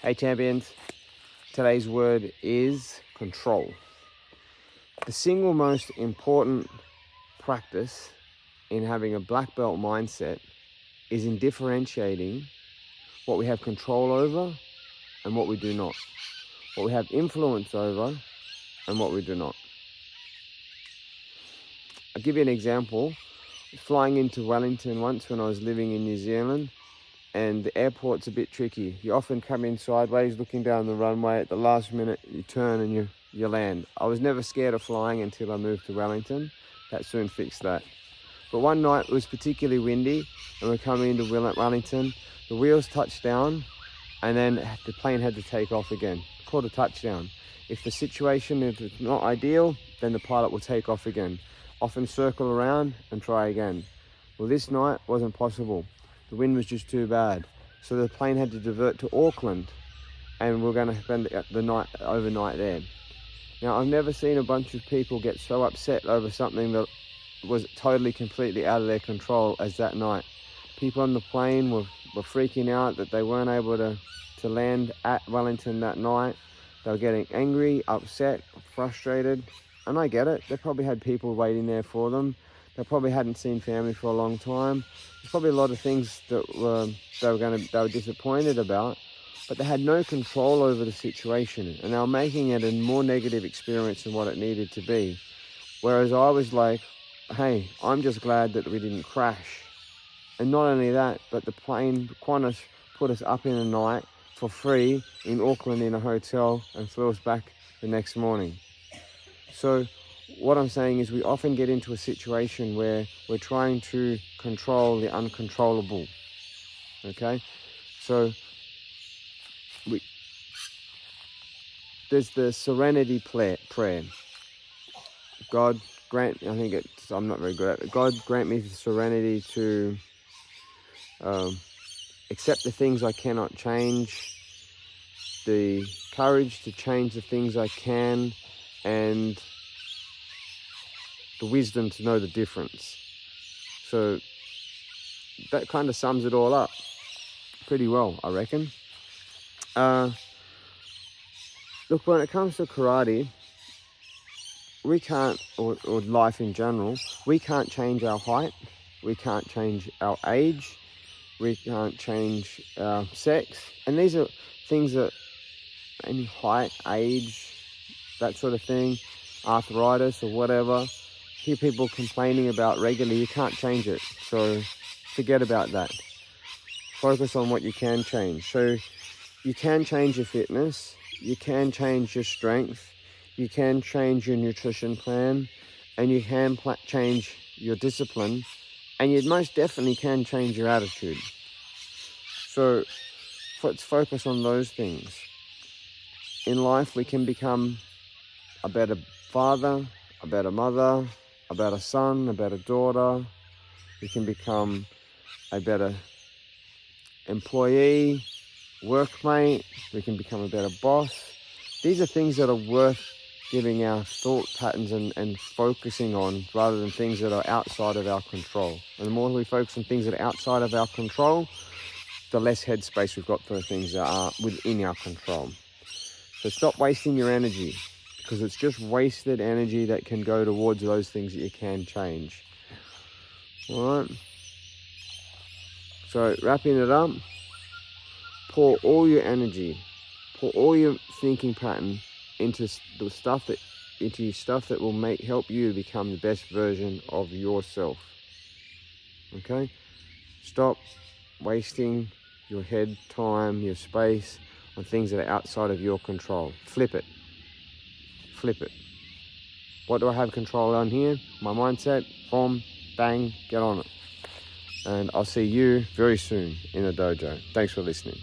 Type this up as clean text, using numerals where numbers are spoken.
Hey champions, today's word is control. The single most important practice in having a black belt mindset is in differentiating what we have control over and what we do not. What we have influence over and what we do not. I'll give you an example. Flying into Wellington once when I was living in New Zealand, and the airport's a bit tricky. You often come in sideways looking down the runway. At the last minute you turn and you land. I was never scared of flying until I moved to Wellington. That soon fixed that. But one night it was particularly windy and we're coming into Wellington. The wheels touched down and then the plane had to take off again. Called a touchdown. If the situation is not ideal, then the pilot will take off again. Often circle around and try again. Well, this night wasn't possible. The wind was just too bad. So the plane had to divert to Auckland and we're going to spend the night overnight there. Now, I've never seen a bunch of people get so upset over something that was totally, completely out of their control as that night. People on the plane were freaking out that they weren't able to land at Wellington that night. They were getting angry, upset, frustrated, and I get it. They probably had people waiting there for them. They probably hadn't seen family for a long time. There's probably a lot of things that they were disappointed about, but they had no control over the situation, and they were making it a more negative experience than what it needed to be. Whereas I was like, hey, I'm just glad that we didn't crash. And not only that, but the plane, Qantas, put us up in the night for free in Auckland in a hotel and flew us back the next morning. So what I'm saying is we often get into a situation where we're trying to control the uncontrollable, okay? So there's the serenity prayer. God grant, I'm not very good at it. God grant me the serenity to accept the things I cannot change, the courage to change the things I can, and the wisdom to know the difference. So that kind of sums it all up pretty well, I reckon. Look, when it comes to karate, we can't, or life in general, we can't change our height, we can't change our age, we can't change our sex, and these are things that any height, age, that sort of thing, arthritis or whatever, hear people complaining about regularly. You can't change it, so forget about that. Focus on what you can change. So you can change your fitness, you can change your strength, you can change your nutrition plan, and you can change your discipline, and you most definitely can change your attitude. So let's focus on those things. In life, we can become a better father, a better mother, a better son, a better daughter. We can become a better employee, workmate. We can become a better boss. These are things that are worth giving our thought patterns and focusing on, rather than things that are outside of our control. And the more we focus on things that are outside of our control, the less headspace we've got for the things that are within our control. So stop wasting your energy, because it's just wasted energy that can go towards those things that you can change. All right. So wrapping it up, pour all your energy, pour all your thinking pattern into stuff that will help you become the best version of yourself. Okay? Stop wasting your head time, your space on things that are outside of your control. Flip it. Flip it. What do I have control on here? My mindset. Boom, bang, get on it. And I'll see you very soon in the dojo. Thanks for listening.